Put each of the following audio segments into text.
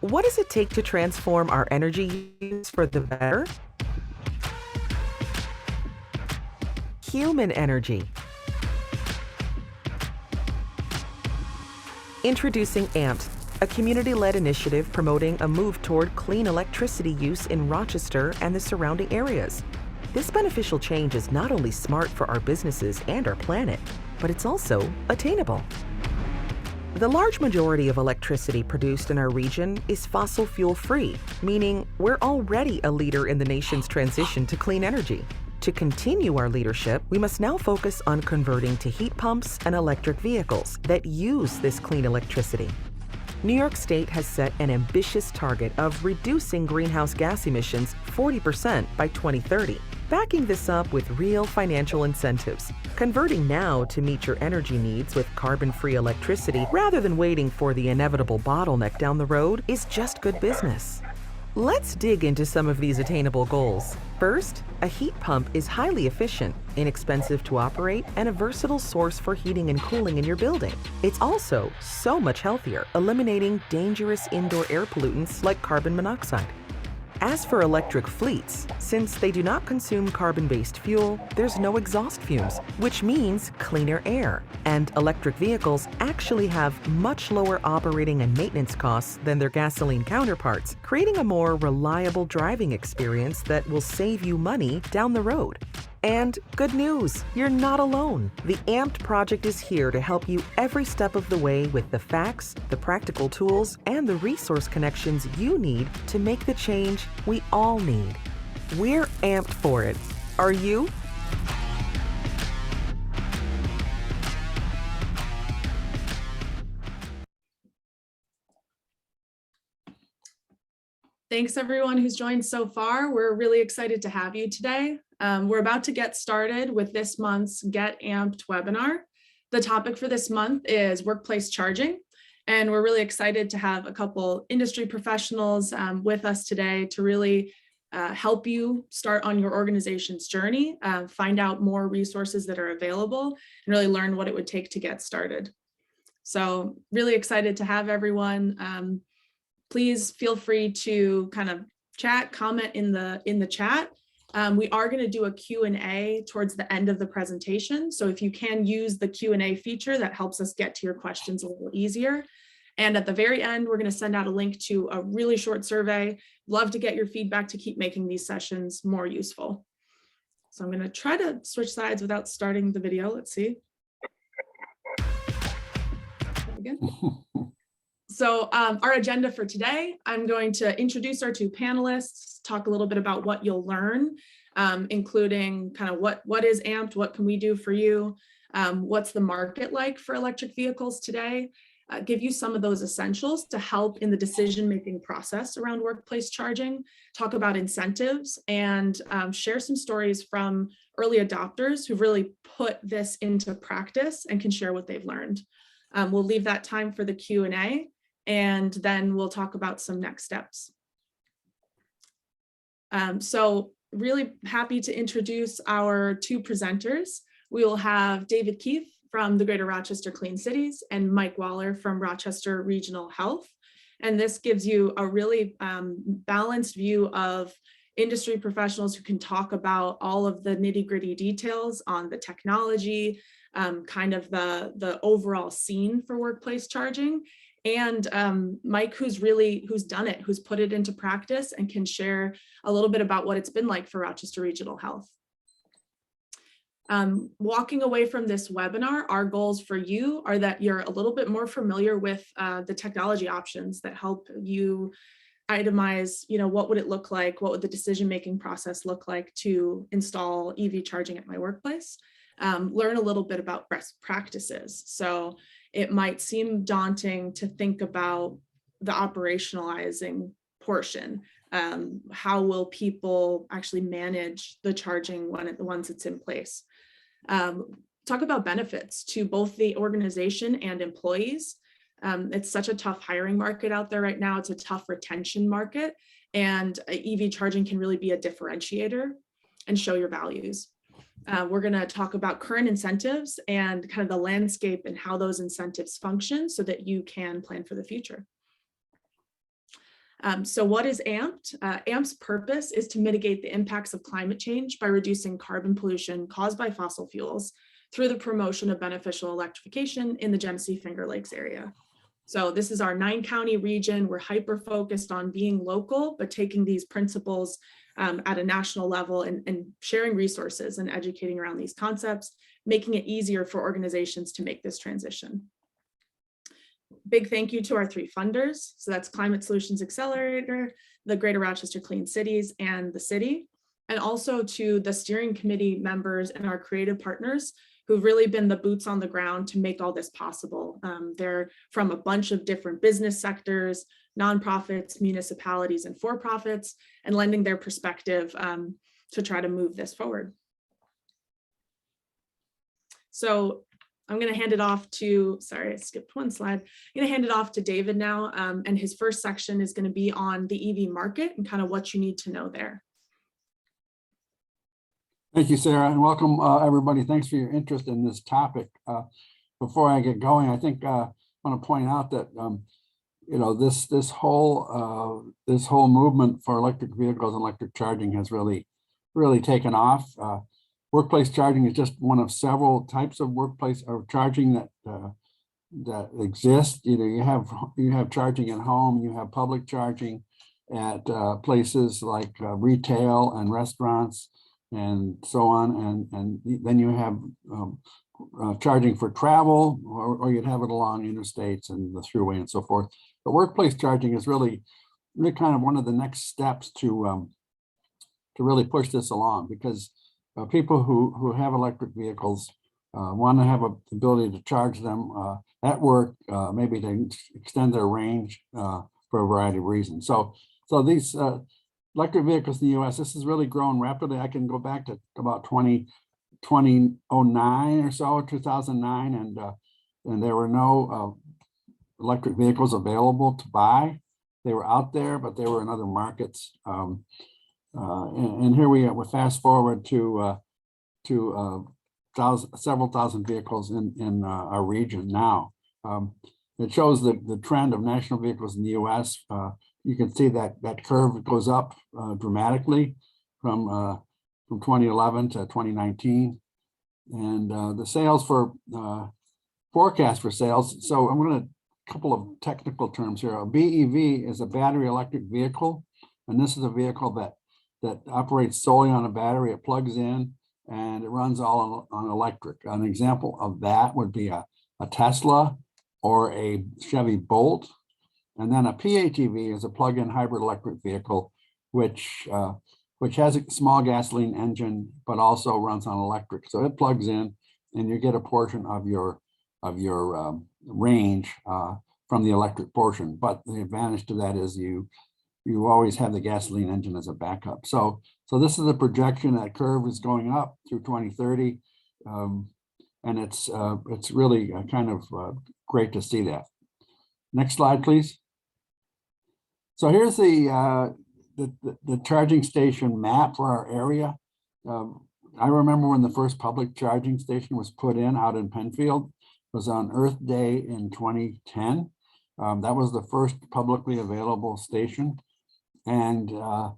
What does it take to transform our energy use for the better? Human energy. Introducing AMPED, a community-led initiative promoting a move toward clean electricity use in Rochester and the surrounding areas. This beneficial change is not only smart for our businesses and our planet, but it's also attainable. The large majority of electricity produced in our region is fossil fuel free, meaning we're already a leader in the nation's transition to clean energy. To continue our leadership, we must now focus on converting to heat pumps and electric vehicles that use this clean electricity. New York State has set an ambitious target of reducing greenhouse gas emissions 40% by 2030, backing this up with real financial incentives. Converting now to meet your energy needs with carbon-free electricity rather than waiting for the inevitable bottleneck down the road is just good business. Let's dig into some of these attainable goals. First, a heat pump is highly efficient, inexpensive to operate, and a versatile source for heating and cooling in your building. It's also so much healthier, eliminating dangerous indoor air pollutants like carbon monoxide. As for electric fleets, since they do not consume carbon-based fuel, there's no exhaust fumes, which means cleaner air. And electric vehicles actually have much lower operating and maintenance costs than their gasoline counterparts, creating a more reliable driving experience that will save you money down the road. And good news, you're not alone. The AMPED project is here to help you every step of the way with the facts, the practical tools, and the resource connections you need to make the change we all need. We're amped for it. Are you? Thanks everyone who's joined so far. We're really excited to have you today. We're about to get started with this month's Get Amped webinar. The topic for this month is workplace charging, and we're really excited to have a couple industry professionals with us today to really help you start on your organization's journey, find out more resources that are available, and really learn what it would take to get started. So really excited to have everyone. Please feel free to kind of chat, comment in the chat. We are going to do a Q&A towards the end of the presentation. So if you can use the Q&A feature, that helps us get to your questions a little easier. And at the very end, we're going to send out a link to a really short survey. Love to get your feedback to keep making these sessions more useful. So I'm going to try to switch sides without starting the video. Let's see. Again. So our agenda for today, I'm going to introduce our two panelists, talk a little bit about what you'll learn, including kind of what is AMPED, what can we do for you, what's the market like for electric vehicles today, give you some of those essentials to help in the decision-making process around workplace charging, talk about incentives, and share some stories from early adopters who've really put this into practice and can share what they've learned. We'll leave that time for the Q&A. And then we'll talk about some next steps. So really happy to introduce our two presenters. We will have David Keefe from the Greater Rochester Clean Cities and Mike Waller from Rochester Regional Health. And this gives you a really balanced view of industry professionals who can talk about all of the nitty-gritty details on the technology, kind of the overall scene for workplace charging. And Mike, who's done it, who's put it into practice and can share a little bit about what it's been like for Rochester Regional Health. Walking away from this webinar, our goals for you are that you're a little bit more familiar with the technology options that help you itemize, what would it look like? What would the decision-making process look like to install EV charging at my workplace? Learn a little bit about best practices. So it might seem daunting to think about the operationalizing portion. How will people actually manage the charging once it's in place? Talk about benefits to both the organization and employees. It's such a tough hiring market out there right now. It's a tough retention market, and EV charging can really be a differentiator and show your values. We're going to talk about current incentives and kind of the landscape and how those incentives function so that you can plan for the future. So what is AMPED? AMP's purpose is to mitigate the impacts of climate change by reducing carbon pollution caused by fossil fuels through the promotion of beneficial electrification in the Genesee Finger Lakes area. So this is our 9-county region. We're hyper-focused on being local, but taking these principles at a national level and sharing resources and educating around these concepts, making it easier for organizations to make this transition. Big thank you to our 3 funders. So that's Climate Solutions Accelerator, the Greater Rochester Clean Cities, and the city, and also to the steering committee members and our creative partners who've really been the boots on the ground to make all this possible. They're from a bunch of different business sectors, nonprofits, municipalities, and for-profits, and lending their perspective to try to move this forward. So I'm going to hand it off to, sorry, I skipped one slide. I'm going to hand it off to David now, and his first section is going to be on the EV market and kind of what you need to know there. Thank you, Sarah, and welcome everybody. Thanks for your interest in this topic. Before I get going, I think I want to point out that you know, this whole movement for electric vehicles and electric charging has really taken off. Workplace charging is just one of several types of workplace or charging that exist. You know, you have charging at home, you have public charging at places like retail and restaurants and so on, and then you have charging for travel, or you'd have it along interstates and the thruway and so forth. But workplace charging is really kind of one of the next steps to really push this along, because people who have electric vehicles want to have the ability to charge them at work, maybe to extend their range for a variety of reasons. So these electric vehicles in the U.S., this has really grown rapidly. I can go back to about 2009 or so, 2009, and there were no electric vehicles available to buy. They were out there, but they were in other markets. And here we fast forward to several thousand vehicles in our region now. It shows the trend of national vehicles in the U.S. You can see that curve goes up dramatically from 2011 to 2019, and the sales for forecast for sales. So I'm going to couple of technical terms here. A BEV is a battery electric vehicle, and this is a vehicle that operates solely on a battery. It plugs in and it runs all on electric. An example of that would be a Tesla or a Chevy Bolt. And then a PHEV is a plug-in hybrid electric vehicle, which has a small gasoline engine, but also runs on electric. So it plugs in, and you get a portion of your range from the electric portion. But the advantage to that is you always have the gasoline engine as a backup. So this is a projection. That curve is going up through 2030, and it's really kind of great to see that. Next slide, please. So here's the charging station map for our area. I remember when the first public charging station was put in out in Penfield. It was on Earth Day in 2010. That was the first publicly available station. And you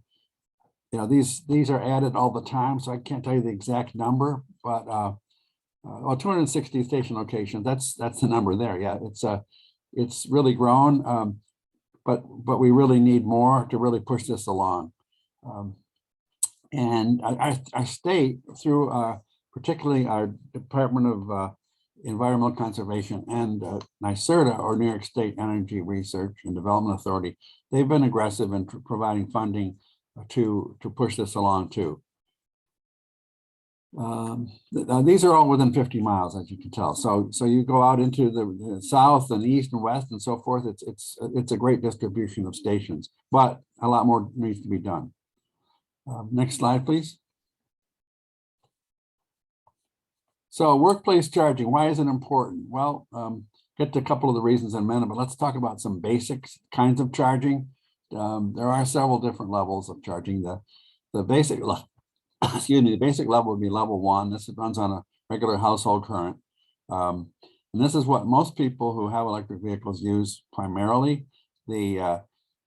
know, these are added all the time, so I can't tell you the exact number, but well, 260 station locations. That's the number there. Yeah, it's really grown, but we really need more to really push this along. And I state through particularly our Department of Environmental Conservation and NYSERDA, or New York State Energy Research and Development Authority, they've been aggressive in providing funding to push this along too. These are all within 50 miles, as you can tell. So you go out into the south and east and west and so forth. It's a great distribution of stations, but a lot more needs to be done. Next slide, please. So workplace charging, why is it important? Well, get to a couple of the reasons in a minute, but let's talk about some basic kinds of charging. There are several different levels of charging. The basic excuse me, the basic level would be level 1. This runs on a regular household current. And this is what most people who have electric vehicles use primarily. The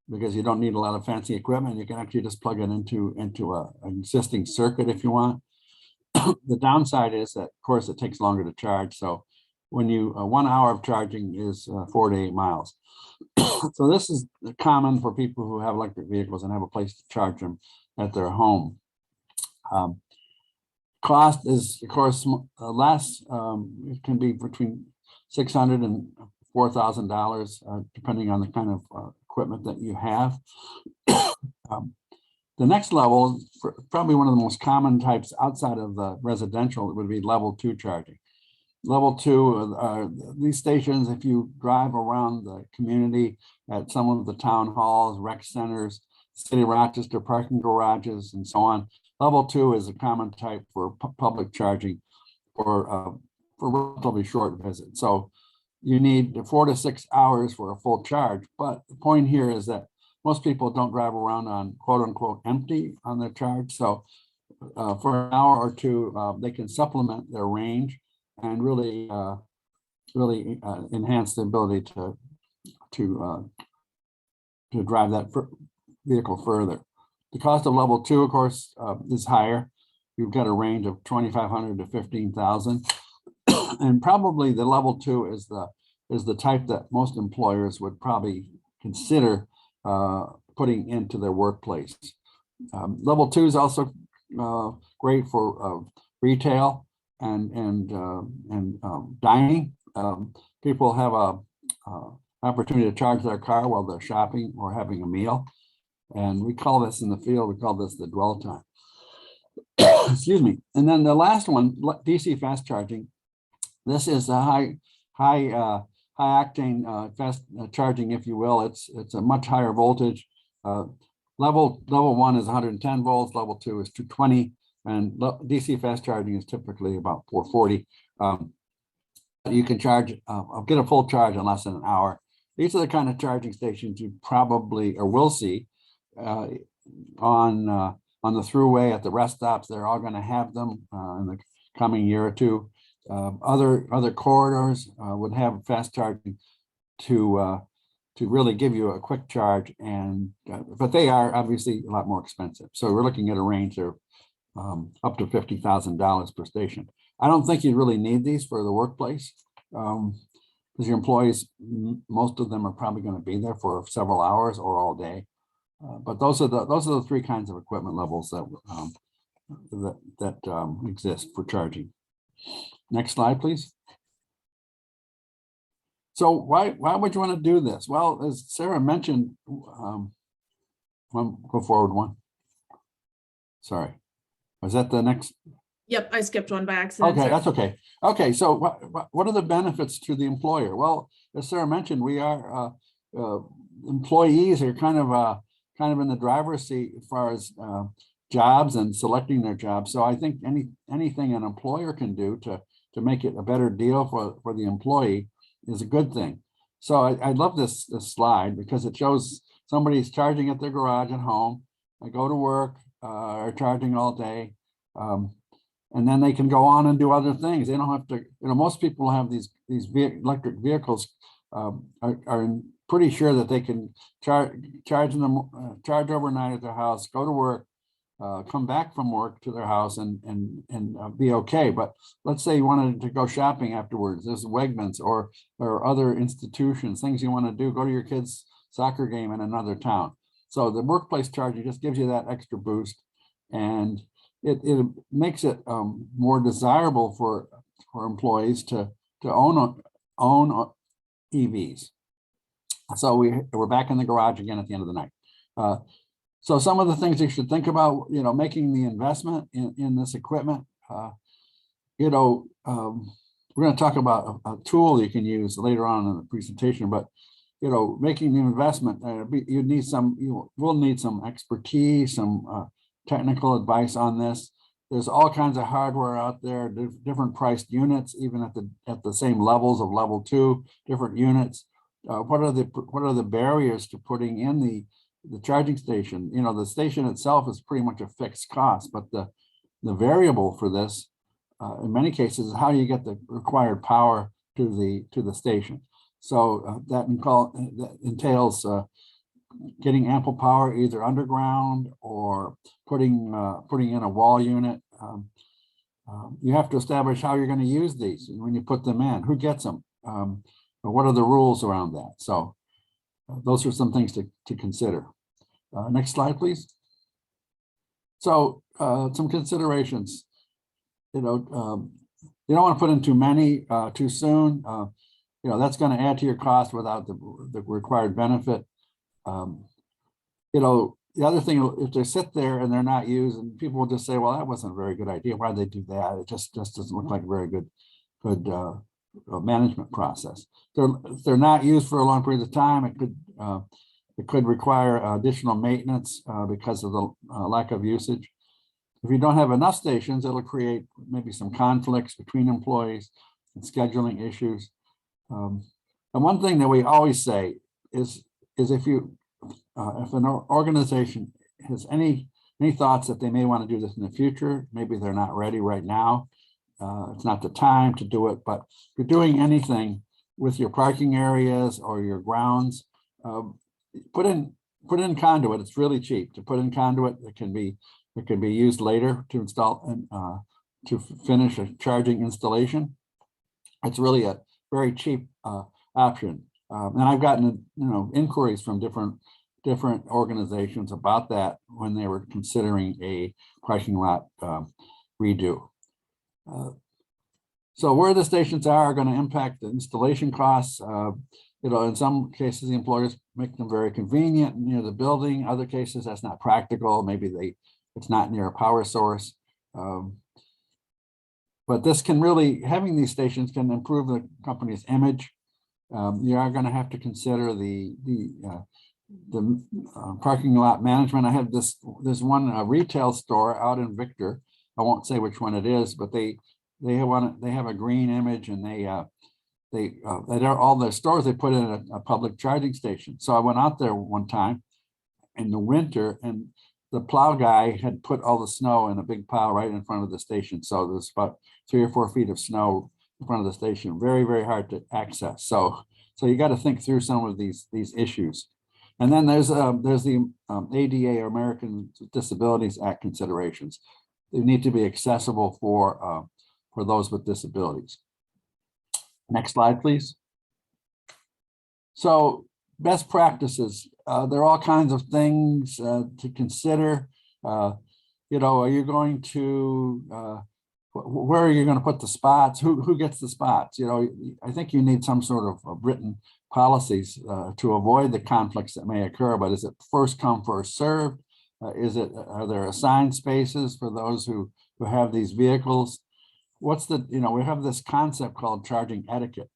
because you don't need a lot of fancy equipment. You can actually just plug it into an existing circuit if you want. The downside is that, of course, it takes longer to charge. So when you 1 hour of charging is 4 to 8 miles. So this is common for people who have electric vehicles and have a place to charge them at their home. Cost is, of course, less. It can be between $600 and $4,000, depending on the kind of equipment that you have. The next level, probably one of the most common types outside of the residential, would be level 2 charging. Level 2 are these stations. If you drive around the community at some of the town halls, rec centers, City of Rochester parking garages, and so on, level 2 is a common type for public charging for relatively short visits. So you need 4 to 6 hours for a full charge. But the point here is that most people don't drive around on quote unquote empty on their charge. So for an hour or two, they can supplement their range and really enhance the ability to drive that vehicle further. The cost of level 2, of course, is higher. You've got a range of 2,500 to 15,000, and probably the level 2 is the type that most employers would probably consider putting into their workplace. Level 2 is also great for retail and dining. People have a opportunity to charge their car while they're shopping or having a meal. And we call this in the field, we call this the dwell time. Excuse me. And then the last one, DC fast charging. This is a high octane fast charging, if you will. It's a much higher voltage. Level 1 is 110 volts, level 2 is 220, and DC fast charging is typically about 440. You can charge, get a full charge in less than an hour. These are the kind of charging stations you probably or will see on the throughway, at the rest stops. They're all going to have them in the coming year or two. Other corridors would have fast charging to really give you a quick charge, and but they are obviously a lot more expensive. So we're looking at a range of up to $50,000 per station. I don't think you really need these for the workplace, because your employees, most of them are probably going to be there for several hours or all day. But those are the three kinds of equipment levels that exist for charging. Next slide, please. So why would you want to do this? Well, as Sarah mentioned, go forward one. Sorry, was that the next? Yep, I skipped one by accident. Okay, that's okay. Okay, so what are the benefits to the employer? Well, as Sarah mentioned, we are employees are kind of in the driver's seat as far as jobs and selecting their jobs. So I think anything an employer can do to make it a better deal for the employee is a good thing. So I love this slide because it shows somebody's charging at their garage at home. They go to work, are charging all day, and then they can go on and do other things. They don't have to. Most people have these electric vehicles are pretty sure that they can charge overnight at their house, go to work, come back from work to their house and be okay. But let's say you wanted to go shopping afterwards. There's Wegmans or other institutions, things you want to do, go to your kid's soccer game in another town. So the workplace charging just gives you that extra boost, and it makes it more desirable for employees to own EVs. So we're back in the garage again at the end of the night. So some of the things you should think about, making the investment in this equipment. We're going to talk about a tool you can use later on in the presentation, but making the investment, you will need some expertise, some technical advice on this. There's all kinds of hardware out there, different priced units, even at the same levels of level 2, different units. What are the barriers to putting in the charging station? The station itself is pretty much a fixed cost, but the variable for this, in many cases, is how do you get the required power to the station? So that entails getting ample power either underground or putting in a wall unit. You have to establish how you're going to use these when you put them in. Who gets them? What are the rules around that? So those are some things to consider. Next slide, please. So some considerations. You don't want to put in too many too soon. That's going to add to your cost without the required benefit. The other thing, if they sit there and they're not used, and people will just say, well, that wasn't a very good idea. Why did they do that? It just doesn't look like a very good management process. If they're not used for a long period of time, it could require additional maintenance because of the lack of usage. If you don't have enough stations, it'll create maybe some conflicts between employees and scheduling issues. And one thing that we always say is if an organization has any thoughts that they may want to do this in the future, maybe they're not ready right now. It's not the time to do it, but if you're doing anything with your parking areas or your grounds, put in conduit. It's really cheap to put in conduit. It can be used later to install and to finish a charging installation. It's really a very cheap option. And I've gotten inquiries from different organizations about that when they were considering a parking lot redo. So where the stations are going to impact the installation costs. In some cases, the employers make them very convenient near the building. Other cases, that's not practical. Maybe it's not near a power source. But this can really, having these stations can improve the company's image. You are going to have to consider the parking lot management. I have there's one retail store out in Victor. I won't say which one it is, but they have a green image, and all their stores, they put in a public charging station. So I went out there one time in the winter, and the plow guy had put all the snow in a big pile right in front of the station. So there's about 3 or 4 feet of snow in front of the station. Very, very hard to access. So you got to think through some of these issues. And then there's the ADA, or American Disabilities Act considerations. They need to be accessible for those with disabilities. Next slide, please. So best practices. There are all kinds of things to consider. Are you going to, where are you going to put the spots? Who gets the spots? I think you need some sort of written policies to avoid the conflicts that may occur. But is it first come, first served? Are there assigned spaces for those who have these vehicles? We have this concept called charging etiquette.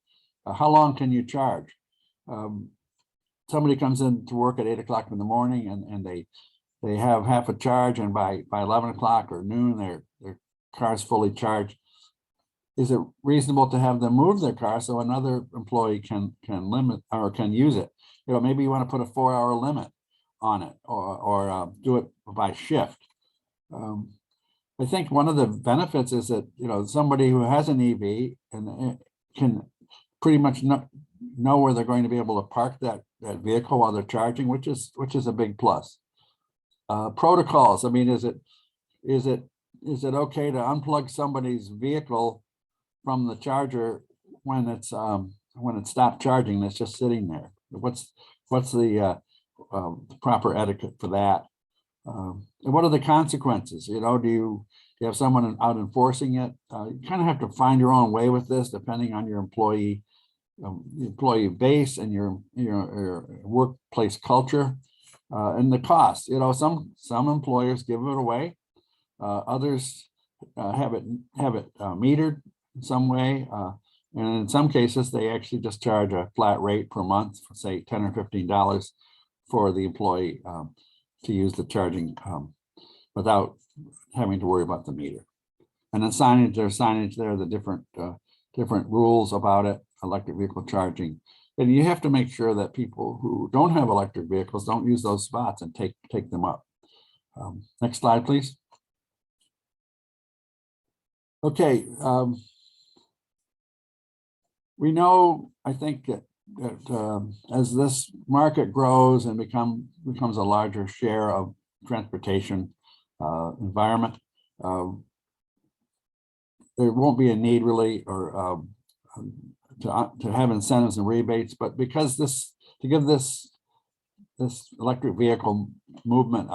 How long can you charge? Somebody comes in to work at 8 o'clock in the morning, and they have half a charge, and by 11 o'clock or noon, their car's fully charged. Is it reasonable to have them move their car so another employee can limit or can use it? Maybe you want to put a 4-hour limit on it, or do it by shift. I think one of the benefits is that somebody who has an EV and can pretty much know where they're going to be able to park that vehicle while they're charging, which is a big plus. Protocols. I mean, is it okay to unplug somebody's vehicle from the charger when it's stopped charging? That's just sitting there. What's the proper etiquette for that? And what are the consequences? Do you have someone out enforcing it? You kind of have to find your own way with this, depending on your employee base and your workplace culture, and the cost. Some employers give it away, others have it metered in some way, and in some cases they actually just charge a flat rate per month, for say $10 or $15 for the employee to use the charging without having to worry about the meter. And then signage, there's signage there, the different rules about it, electric vehicle charging. And you have to make sure that people who don't have electric vehicles don't use those spots and take them up. Next slide, please. Okay. We know, I think, that as this market grows and becomes a larger share of transportation environment, there won't be a need really or to have incentives and rebates, but because to give this electric vehicle movement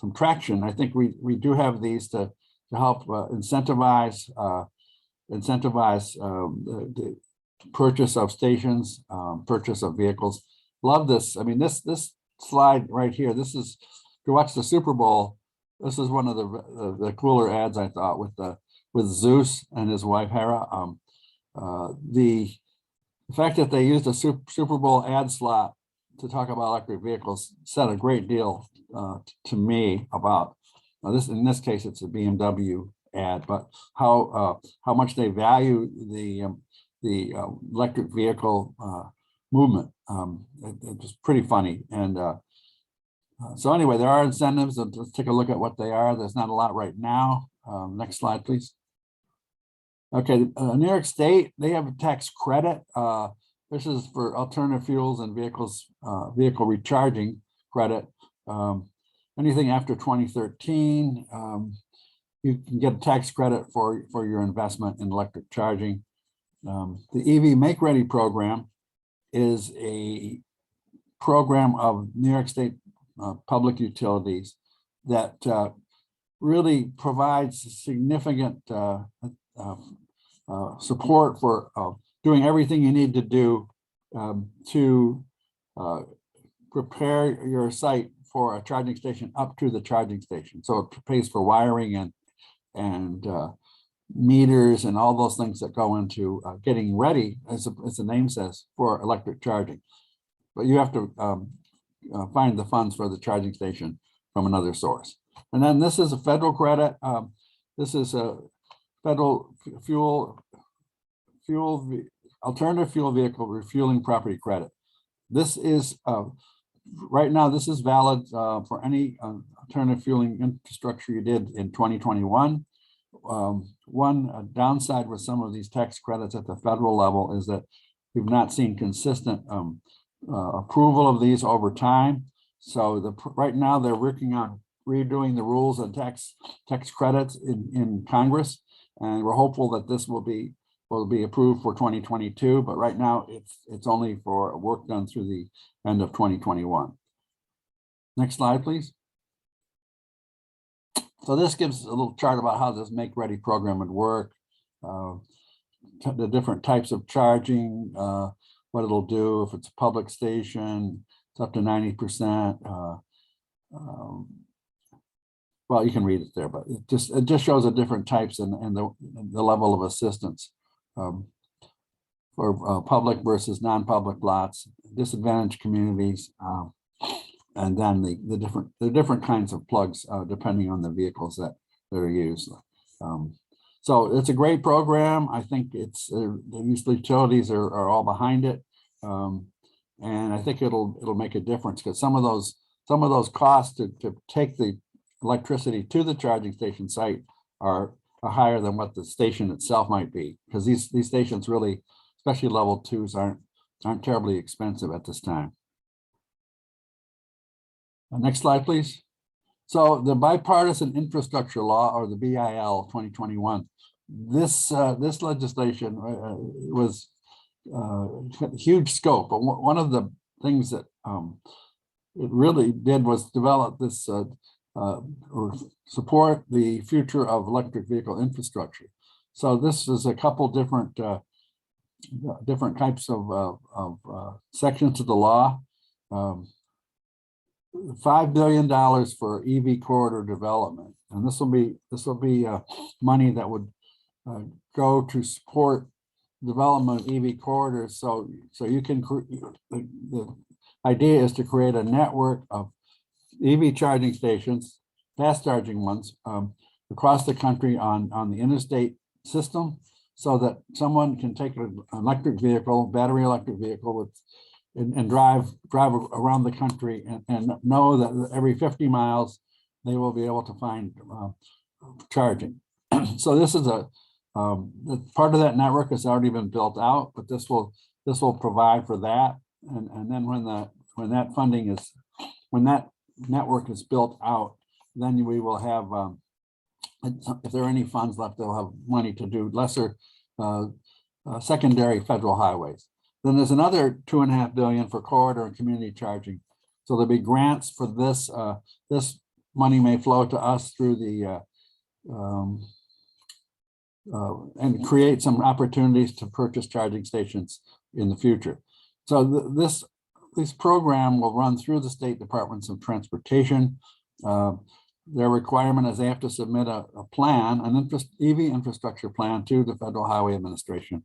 some traction, I think we do have these to help incentivize the purchase of stations, purchase of vehicles. Love this. I mean, this slide right here, this is, if you watch the Super Bowl, this is one of the cooler ads, I thought, with Zeus and his wife Hera. The fact that they used a Super Bowl ad slot to talk about electric vehicles said a great deal to me about this. In this case, it's a BMW ad, but how much they value the electric vehicle movement. It was pretty funny. And so anyway, there are incentives, and let's take a look at what they are. There's not a lot right now. Next slide, please. Okay, New York State, they have a tax credit. This is for alternative fuels and vehicle recharging credit. Anything after 2013, you can get a tax credit for your investment in electric charging. The EV Make Ready program is a program of New York State public utilities that really provides significant support for doing everything you need to do to prepare your site for a charging station up to the charging station. So it pays for wiring and meters and all those things that go into getting ready, as the name says, for electric charging. But you have to find the funds for the charging station from another source. And then this is a federal credit. This is a federal alternative fuel vehicle refueling property credit. This is right now, this is valid for any alternative fueling infrastructure you did in 2021. One downside with some of these tax credits at the federal level is that we've not seen consistent approval of these over time. So right now they're working on redoing the rules on tax credits in Congress, and we're hopeful that this will be approved for 2022. But right now it's only for work done through the end of 2021. Next slide, please. So this gives a little chart about how this Make Ready program would work, the different types of charging, what it'll do if it's a public station, it's up to 90%. Well, you can read it there, but it just shows the different types and the level of assistance for public versus non-public lots, disadvantaged communities, and then the different kinds of plugs depending on the vehicles that are used. So it's a great program. I think these utilities are all behind it, and I think it'll make a difference, because some of those costs to take the electricity to the charging station site are higher than what the station itself might be, because these stations really, especially level 2s, aren't terribly expensive at this time. Next slide, please. So the bipartisan infrastructure law, or the BIL 2021, this legislation was huge scope. But one of the things that it really did was develop this or support the future of electric vehicle infrastructure. So this is a couple different types of sections of the law. $5 billion for EV corridor development, and this will be money that would go to support development of EV corridors. So you can, the idea is to create a network of EV charging stations, fast charging ones, across the country on the interstate system, so that someone can take an electric vehicle, battery electric vehicle, and drive around the country and know that every 50 miles they will be able to find charging. So this is part of that network has already been built out, but this will this will provide for that. And then when that funding is, when that network is built out, then we will have, if there are any funds left, they'll have money to do lesser secondary federal highways. Then there's another $2.5 billion for corridor and community charging. So there'll be grants for this. This money may flow to us through the and create some opportunities to purchase charging stations in the future. So this program will run through the state departments of transportation. Their requirement is they have to submit a plan, an EV infrastructure plan to the Federal Highway Administration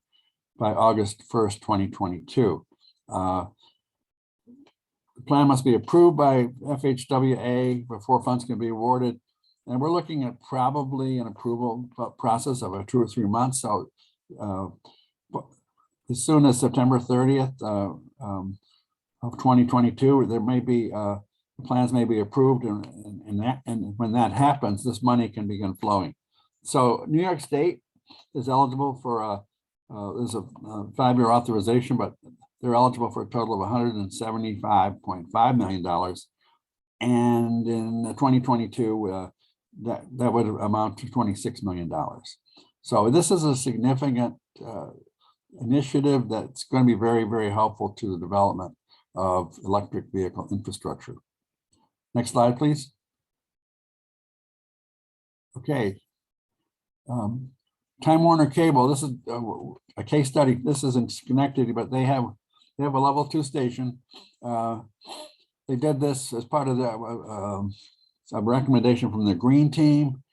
by August 1st, 2022. The plan must be approved by FHWA before funds can be awarded. And we're looking at probably an approval process of 2 or 3 months. So as soon as September 30th of 2022, there may be plans may be approved, and when that happens, this money can begin flowing. So New York State is eligible for there's a 5-year authorization, but they're eligible for a total of $175.5 million. And in 2022, that would amount to $26 million. So this is a significant initiative that's going to be very, very helpful to the development of electric vehicle infrastructure. Next slide, please. Okay. Time Warner Cable, this is a case study. This isn't connected, but they have a level 2 station. They did this as part of the a recommendation from the Green Team,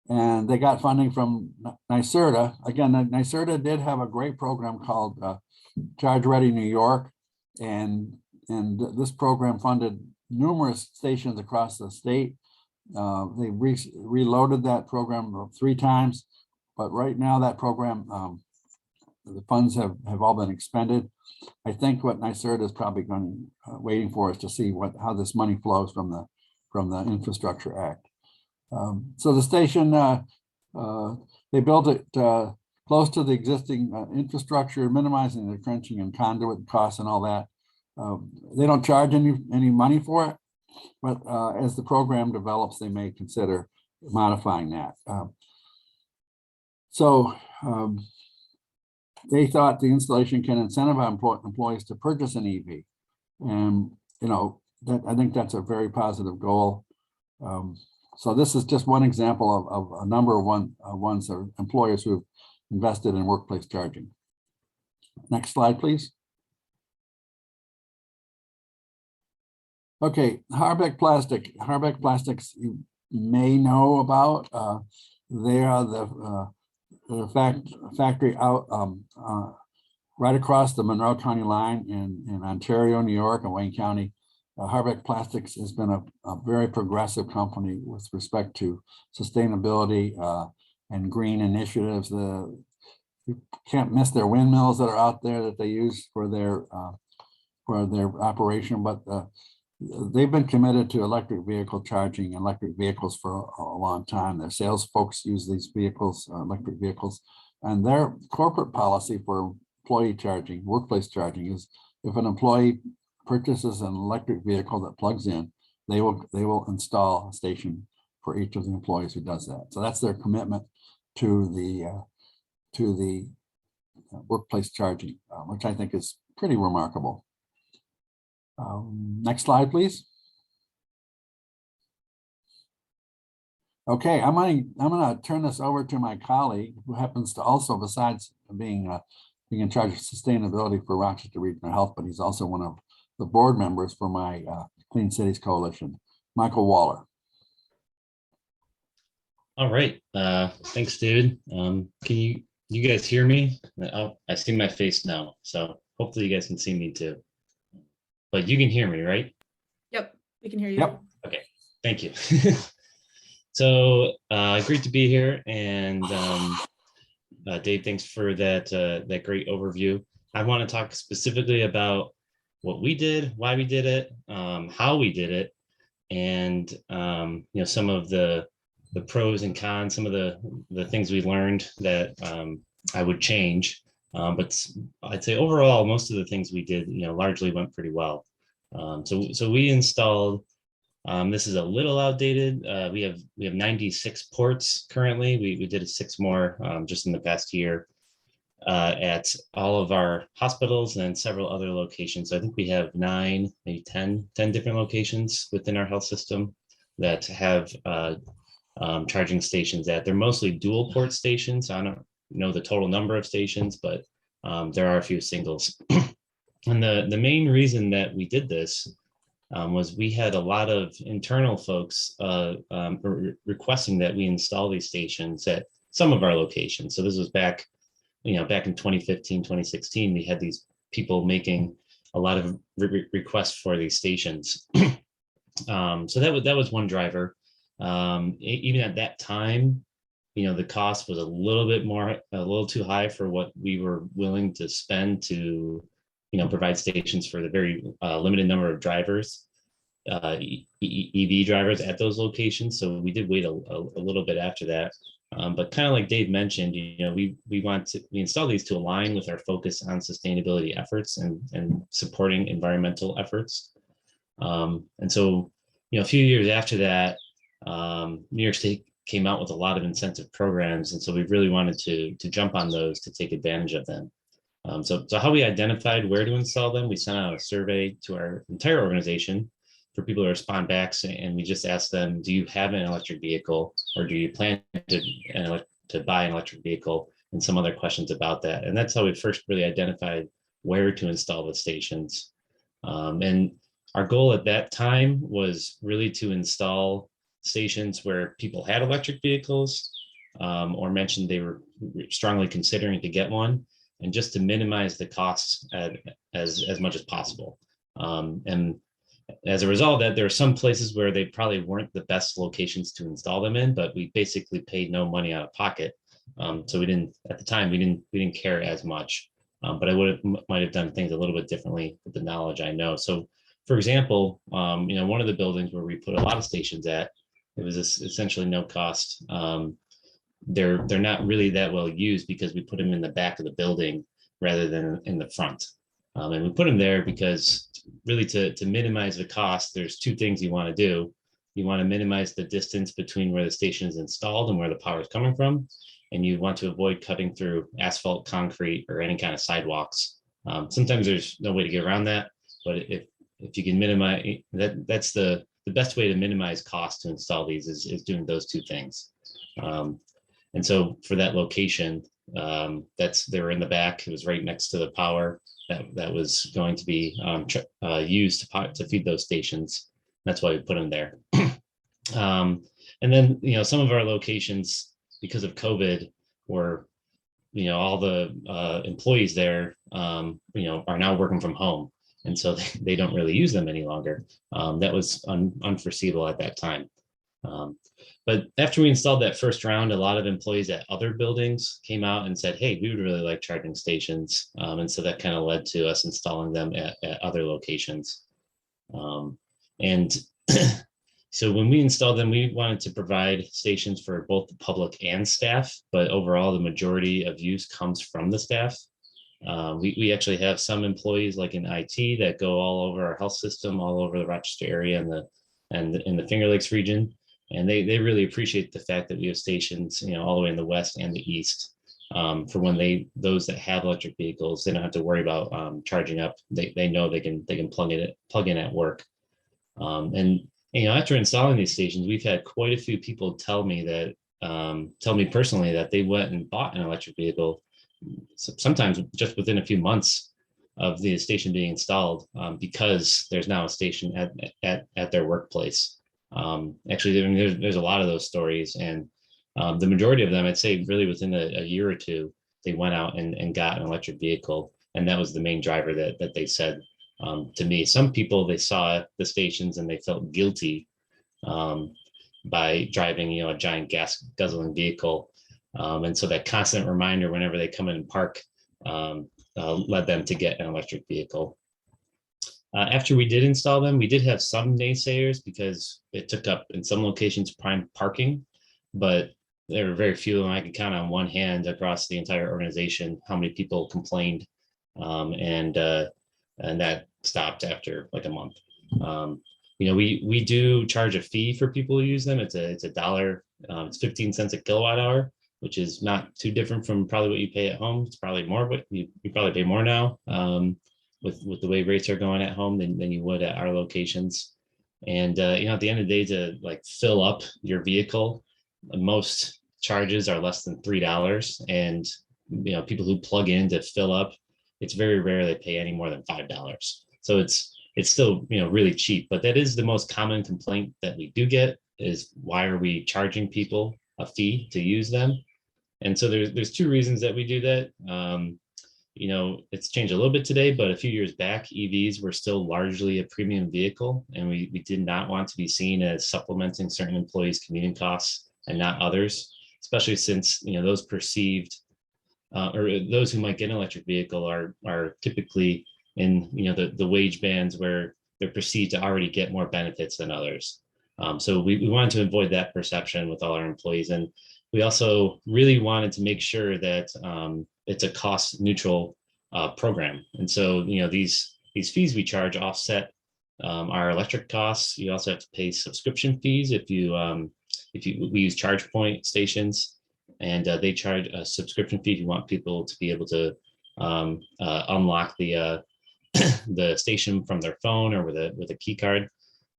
and they got funding from NYSERDA. Again, NYSERDA did have a great program called Charge Ready New York, and this program funded numerous stations across the state. They reloaded that program 3 times, but right now that program, the funds have all been expended. I think what NYSERDA is probably waiting for is to see how this money flows from the Infrastructure Act. So the station, they built it close to the existing infrastructure, minimizing the trenching and conduit costs and all that. They don't charge any money for it, but as the program develops, they may consider modifying that. They thought the installation can incentivize employees to purchase an EV, and I think that's a very positive goal. So this is just one example of a number of ones that are employers who've invested in workplace charging. Next slide, please. Okay, Harbeck Plastic. Harbeck Plastics, you may know about. They are the factory out right across the Monroe County line in Ontario, New York, and Wayne County. Harbeck Plastics has been a very progressive company with respect to sustainability and green initiatives. You can't miss their windmills that are out there that they use for their operation, but they've been committed to electric vehicle charging, electric vehicles for a long time. Their sales folks use these vehicles, electric vehicles, and their corporate policy for employee charging, workplace charging, is if an employee purchases an electric vehicle that plugs in, they will install a station for each of the employees who does that. So that's their commitment to the workplace charging, which I think is pretty remarkable. Next slide, please. Okay, I'm gonna turn this over to my colleague, who happens to also, besides being in charge of sustainability for Rochester Regional Health, but he's also one of the board members for my Clean Cities Coalition, Michael Waller. All right, thanks, David. Can you guys hear me? I see my face now, so hopefully you guys can see me too. But you can hear me, right? Yep, we can hear you. Yep. Okay, thank you. So great to be here, and Dave, thanks for that great overview. I want to talk specifically about what we did, why we did it, how we did it, and some of the pros and cons, some of the things we learned that I would change But I'd say overall, most of the things we did, largely went pretty well. So we installed. This is a little outdated. We have 96 ports currently. We did 6 more just in the past year at all of our hospitals and several other locations. So I think we have 9, maybe 10 different locations within our health system that have charging stations at. They're mostly dual port stations. I don't know the total number of stations, but there are a few singles. And the main reason that we did this was we had a lot of internal folks requesting that we install these stations at some of our locations. So this was back in 2015, 2016, we had these people making a lot of requests for these stations. So that was one driver. Even at that time, the cost was a little too high for what we were willing to spend to, provide stations for the very limited number of drivers, EV drivers at those locations. So we did wait a little bit after that. But kind of like Dave mentioned, we install these to align with our focus on sustainability efforts and supporting environmental efforts. And so, a few years after that, New York State came out with a lot of incentive programs. And so we really wanted to jump on those to take advantage of them. So how we identified where to install them, we sent out a survey to our entire organization for people to respond back, and we just asked them, do you have an electric vehicle, or do you plan to buy an electric vehicle, and some other questions about that. And that's how we first really identified where to install the stations. And our goal at that time was really to install stations where people had electric vehicles or mentioned they were strongly considering to get one, and just to minimize the costs as much as possible. And as a result of that, there are some places where they probably weren't the best locations to install them in, but we basically paid no money out of pocket. So we didn't care as much, but I might have done things a little bit differently with the knowledge I know. So for example, one of the buildings where we put a lot of stations at, it was essentially no cost. They're not really that well used because we put them in the back of the building rather than in the front. And we put them there because really to minimize the cost, there's 2 things you want to do. You want to minimize the distance between where the station is installed and where the power is coming from. And you want to avoid cutting through asphalt, concrete, or any kind of sidewalks. Sometimes there's no way to get around that, but if you can minimize that's the best way to minimize cost to install these is doing those 2 things. And so for that location, they were in the back. It was right next to the power that was going to be used to feed those stations. That's why we put them there. And then, some of our locations, because of COVID, were, all the employees there, are now working from home. And so they don't really use them any longer. That was unforeseeable at that time. But after we installed that first round, a lot of employees at other buildings came out and said, hey, we would really like charging stations. And so that kind of led to us installing them at other locations. And so when we installed them, we wanted to provide stations for both the public and staff, but overall, the majority of use comes from the staff. We actually have some employees like in IT that go all over our health system, all over the Rochester area and in the Finger Lakes region. And they really appreciate the fact that we have stations, all the way in the west and the east. For when those that have electric vehicles, they don't have to worry about charging up. They know they can plug in at work. And after installing these stations, we've had quite a few people tell me personally that they went and bought an electric vehicle, sometimes just within a few months of the station being installed, because there's now a station at their workplace. Actually, there's a lot of those stories, and the majority of them, I'd say, really within a year or two, they went out and got an electric vehicle, and that was the main driver that they said to me. Some people, they saw the stations and they felt guilty by driving, a giant gas guzzling vehicle, and so that constant reminder whenever they come in and park led them to get an electric vehicle. After we did install them, we did have some naysayers because it took up in some locations prime parking, but there were very few, and I could count on one hand across the entire organization how many people complained, and that stopped after like a month. We do charge a fee for people who use them. It's a dollar. It's 15 cents a kilowatt hour, which is not too different from probably what you pay at home. It's probably more, but you probably pay more now with the way rates are going at home than you would at our locations. And at the end of the day, to like fill up your vehicle, most charges are less than $3, and people who plug in to fill up, it's very rare they pay any more than $5. So it's still really cheap, but that is the most common complaint that we do get, is why are we charging people a fee to use them? And so there's two reasons that we do that. It's changed a little bit today, but a few years back, EVs were still largely a premium vehicle, and we did not want to be seen as supplementing certain employees' commuting costs and not others, especially since those perceived or those who might get an electric vehicle are typically in the wage bands where they're perceived to already get more benefits than others. So we wanted to avoid that perception with all our employees, and we also really wanted to make sure that it's a cost neutral program. And so these fees we charge offset our electric costs. You also have to pay subscription fees if we use charge point stations, and they charge a subscription fee if you want people to be able to unlock the the station from their phone or with a key card.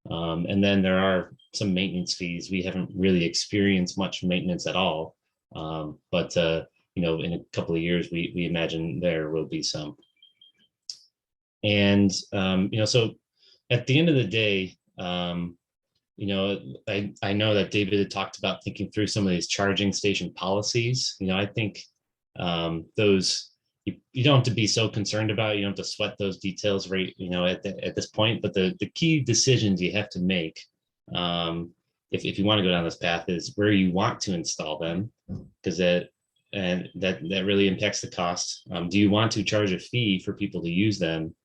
And then there are some maintenance fees. We haven't really experienced much maintenance at all, but in a couple of years we imagine there will be some. And so at the end of the day, I know that David had talked about thinking through some of these charging station policies. I think those you don't have to be so concerned about. You don't have to sweat those details right at this point. But the key decisions you have to make if you want to go down this path is where you want to install them, because that really impacts the cost. Do you want to charge a fee for people to use them,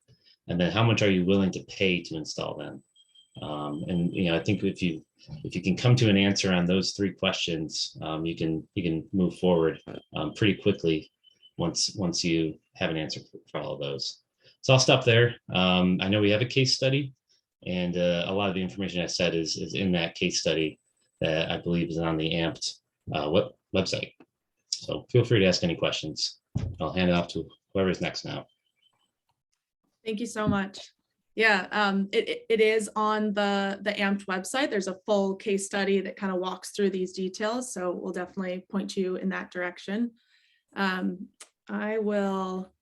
and then how much are you willing to pay to install them? And I think if you can come to an answer on those three questions, you can move forward pretty quickly once you have an answer for all of those. So I'll stop there. I know we have a case study, and a lot of the information I said is in that case study that I believe is on the AMPED website. So feel free to ask any questions. I'll hand it off to whoever's next now. Thank you so much. Yeah, it is on the AMPED website. There's a full case study that kind of walks through these details. So we'll definitely point you in that direction. I will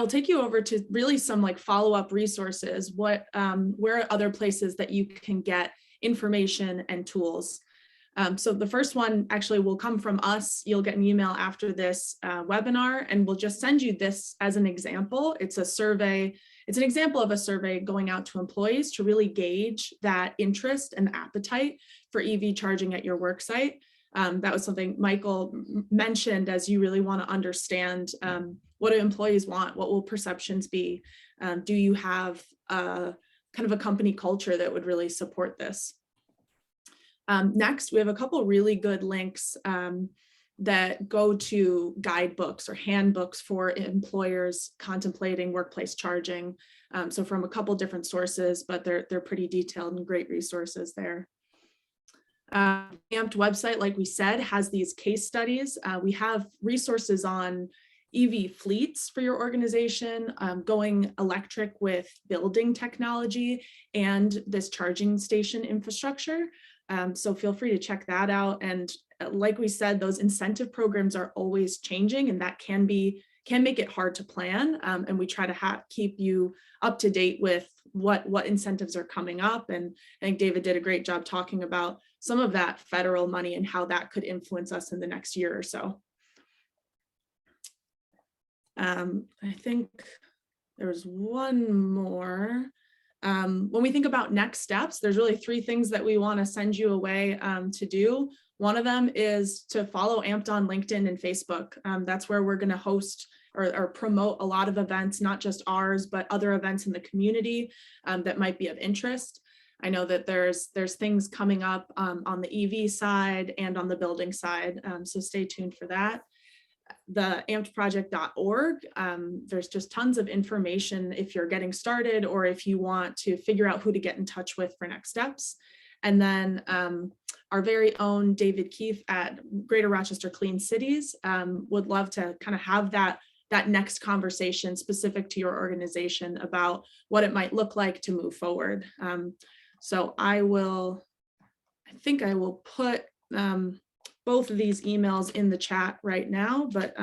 take you over to really some like follow-up resources. Where are other places that you can get information and tools? So the first one actually will come from us. You'll get an email after this webinar, and we'll just send you this as an example. It's a survey. It's an example of a survey going out to employees to really gauge that interest and appetite for EV charging at your work site. That was something Michael mentioned, as you really want to understand what do employees want, what will perceptions be? Do you have kind of a company culture that would really support this? Next, we have a couple really good links that go to guidebooks or handbooks for employers contemplating workplace charging. So from a couple different sources, but they're pretty detailed and great resources there. AMPED website, like we said, has these case studies. We have resources on EV fleets for your organization, going electric with building technology and this charging station infrastructure. So feel free to check that out. And like we said, those incentive programs are always changing, and that can make it hard to plan. And we try to keep you up to date with what incentives are coming up. And I think David did a great job talking about some of that federal money and how that could influence us in the next year or so. I think there's one more. When we think about next steps, there's really three things that we want to send you away to do. One of them is to follow AMPED on LinkedIn and Facebook. That's where we're going to host or promote a lot of events, not just ours, but other events in the community that might be of interest. I know that there's things coming up on the EV side and on the building side, so stay tuned for that. The ampedproject.org, there's just tons of information if you're getting started or if you want to figure out who to get in touch with for next steps. And then our very own David Keefe at Greater Rochester Clean Cities would love to kind of have that next conversation specific to your organization about what it might look like to move forward. So I think I will put both of these emails in the chat right now, but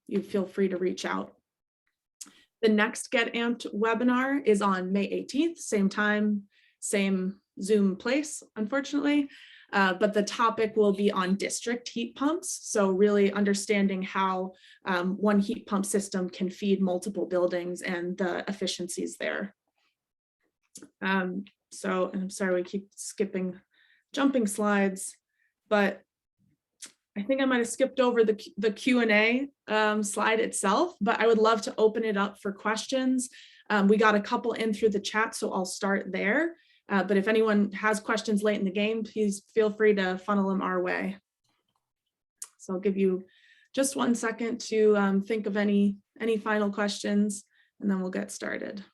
you feel free to reach out. The next Get Amped webinar is on May 18th, same time, same Zoom place, unfortunately, but the topic will be on district heat pumps. So really understanding how one heat pump system can feed multiple buildings and the efficiencies there. So, and I'm sorry, we keep jumping slides, but I think I might have skipped over the Q&A slide itself, but I would love to open it up for questions. We got a couple in through the chat, so I'll start there. But if anyone has questions late in the game, please feel free to funnel them our way. So I'll give you just 1 second to think of any final questions, and then we'll get started.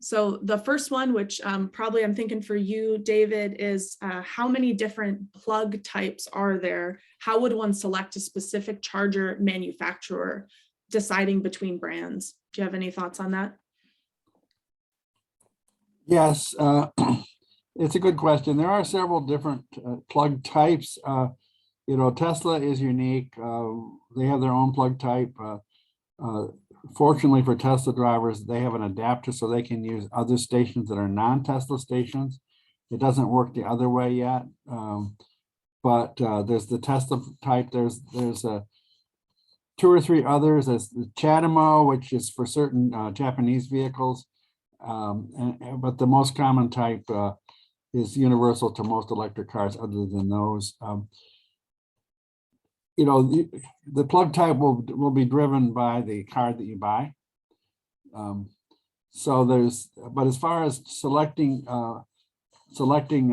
So the first one, which probably I'm thinking for you, David, is how many different plug types are there? How would one select a specific charger manufacturer, deciding between brands? Do you have any thoughts on that? Yes, it's a good question. There are several different plug types. Tesla is unique. They have their own plug type. Fortunately for Tesla drivers, they have an adapter so they can use other stations that are non-Tesla stations. It doesn't work the other way yet, but there's the Tesla type. There's 2 or 3 others. There's the CHAdeMO, which is for certain Japanese vehicles, but the most common type is universal to most electric cars other than those. The plug type will be driven by the car that you buy. But as far as selecting a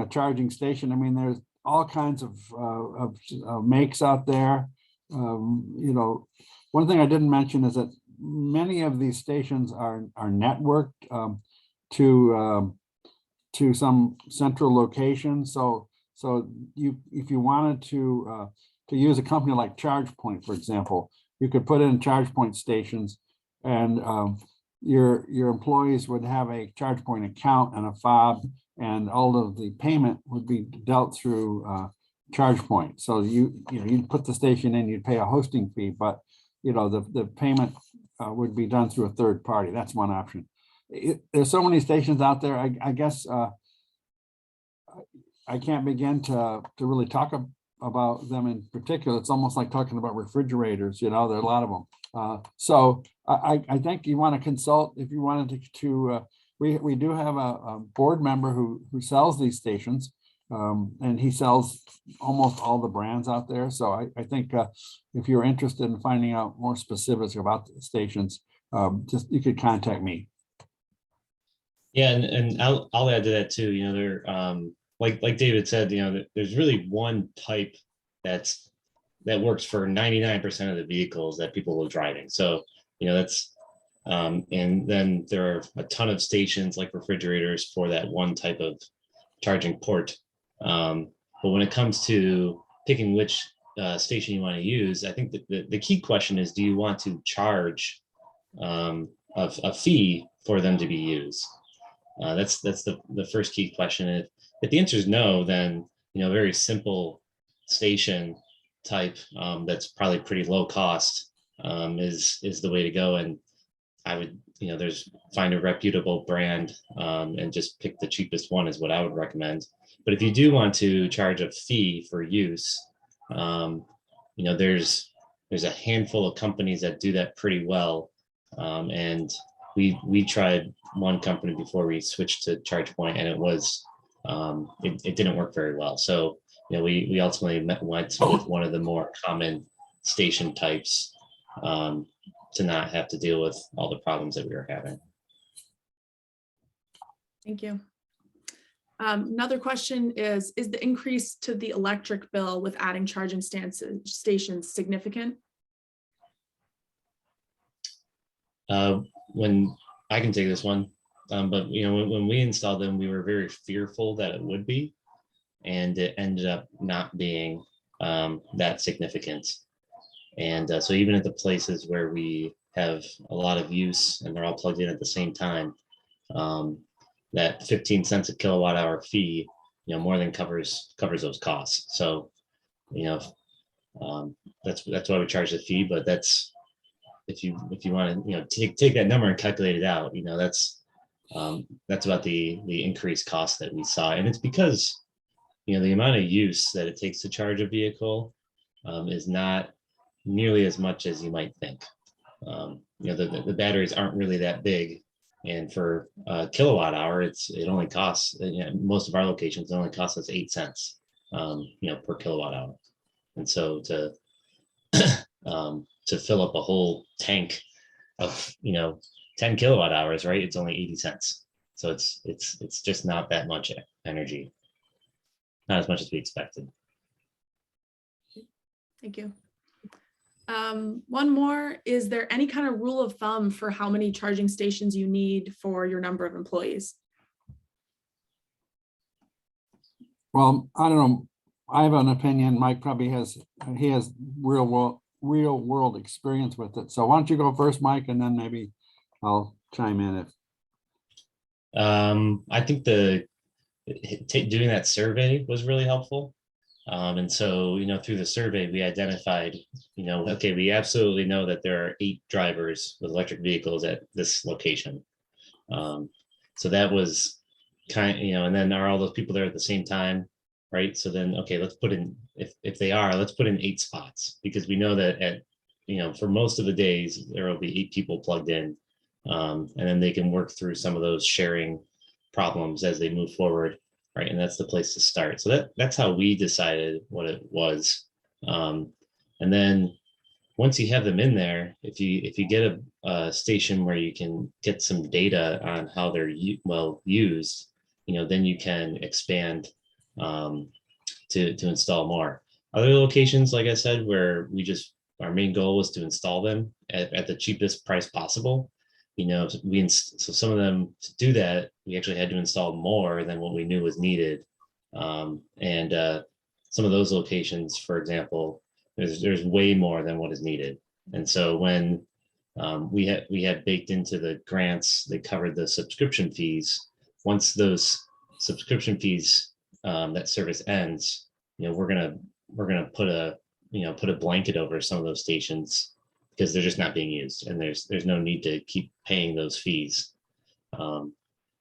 charging station, I mean, there's all kinds of makes out there. One thing I didn't mention is that many of these stations are networked to some central location. So if you wanted to use a company like ChargePoint, for example, you could put in ChargePoint stations, and your employees would have a ChargePoint account and a fob, and all of the payment would be dealt through ChargePoint. So you'd put the station in, you'd pay a hosting fee, but the payment would be done through a third party. That's one option. There's so many stations out there. I guess I can't begin to really talk about them in particular. It's almost like talking about refrigerators. There are a lot of them. So I think you want to consult if you wanted to. We do have a board member who sells these stations, and he sells almost all the brands out there. So I think if you're interested in finding out more specifics about the stations, you could contact me. Yeah, and I'll add to that too. There like David said, there's really one type that works for 99% of the vehicles that people are driving. So that's and then there are a ton of stations like refrigerators for that one type of charging port. But when it comes to picking which station you want to use, I think that the key question is, do you want to charge a fee for them to be used? That's the first key question. If the answer is no, then very simple station type that's probably pretty low cost is the way to go. And I would find a reputable brand and just pick the cheapest one is what I would recommend. But if you do want to charge a fee for use, there's a handful of companies that do that pretty well, and we tried one company before we switched to ChargePoint, and it was it didn't work very well. So we ultimately went with one of the more common station types to not have to deal with all the problems that we were having. Thank you. Another question is the increase to the electric bill with adding charging stations significant? When I can take this one, but when we installed them, we were very fearful that it would be, and it ended up not being that significant. And so even at the places where we have a lot of use and they're all plugged in at the same time, that 15 cents a kilowatt hour fee, more than covers those costs. So, that's why we charge the fee. But that's if you want to take that number and calculate it out, that's about the increased cost that we saw, and it's because the amount of use that it takes to charge a vehicle is not nearly as much as you might think. The batteries aren't really that big, and for a kilowatt hour, it only costs, most of our locations, it only costs us 8 cents, per kilowatt hour. And so to fill up a whole tank of 10 kilowatt hours, right, it's only 80 cents. So it's just not that much energy, not as much as we expected. Thank you. One more, is there any kind of rule of thumb for how many charging stations you need for your number of employees? Well, I don't know. I have an opinion. Mike probably has real world experience with it. So why don't you go first, Mike, and then maybe I'll chime in I think doing that survey was really helpful. And so, through the survey, we identified, okay, we absolutely know that there are 8 drivers with electric vehicles at this location. So that was and then are all those people there at the same time, right? So then, okay, let's put in, if they are, let's put in 8 spots, because we know that for most of the days, there will be 8 people plugged in. And then they can work through some of those sharing problems as they move forward. Right, and that's the place to start. So that's how we decided what it was. And then once you have them in there, if you get a station where you can get some data on how they're well used, then you can expand to install more. Other locations, like I said, where our main goal was to install them at the cheapest price possible. So some of them, to do that, we actually had to install more than what we knew was needed. And some of those locations, for example, there's way more than what is needed. And so when we had baked into the grants, they covered the subscription fees. Once those subscription fees, that service ends, we're gonna put a blanket over some of those stations, because they're just not being used, and there's no need to keep paying those fees.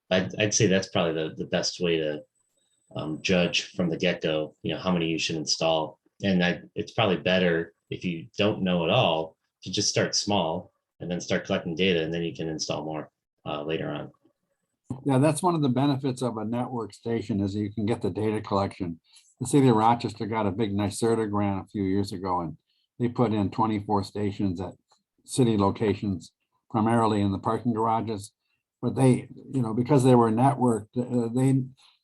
I'd say that's probably the best way to judge from the get-go, how many you should install. And it's probably better, if you don't know at all, to just start small and then start collecting data, and then you can install more later on. Yeah, that's one of the benefits of a network station, is you can get the data collection. The city of Rochester got a big NYSERDA grant a few years ago, and they put in 24 stations at city locations, primarily in the parking garages. But they, because they were networked,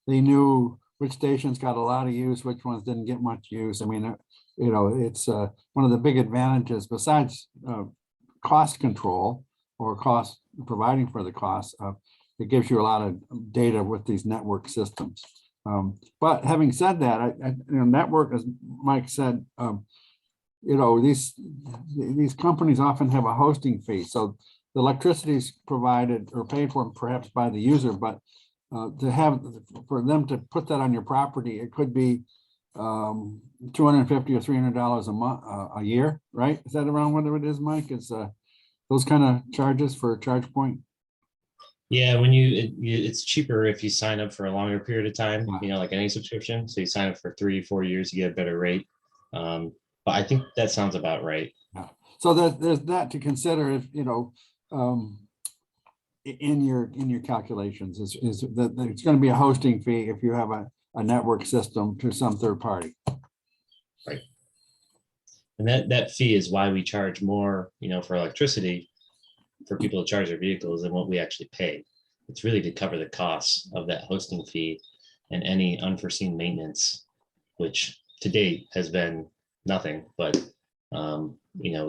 they knew which stations got a lot of use, which ones didn't get much use. I mean, it's one of the big advantages, besides cost control or cost providing for the cost. It gives you a lot of data with these network systems. But having said that, network, as Mike said, these companies often have a hosting fee. So the electricity is provided or paid for perhaps by the user, but for them to put that on your property, it could be $250 or $300 a month, a year, right? Is that around what it is, Mike? It's those kind of charges for a charge point? Yeah, when it's cheaper if you sign up for a longer period of time, like any subscription. So you sign up for 3-4 years, you get a better rate. But I think that sounds about right. Yeah. So there's that to consider, if in your calculations, is that it's going to be a hosting fee if you have a network system to some third party. Right. And that fee is why we charge more, for electricity, for people to charge their vehicles, than what we actually pay. It's really to cover the costs of that hosting fee. and any unforeseen maintenance, which to date has been nothing, but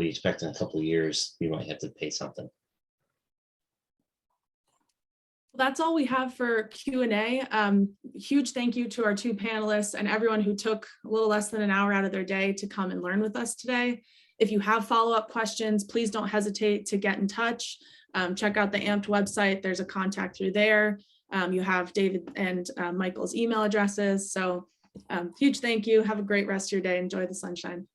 we expect in a couple of years, we might have to pay something. That's all we have for Q&A. Huge thank you to our two panelists and everyone who took a little less than an hour out of their day to come and learn with us today. If you have follow-up questions, please don't hesitate to get in touch. Check out the AMPED website. There's a contact through there. You have David and Michael's email addresses. So huge thank you. Have a great rest of your day. Enjoy the sunshine.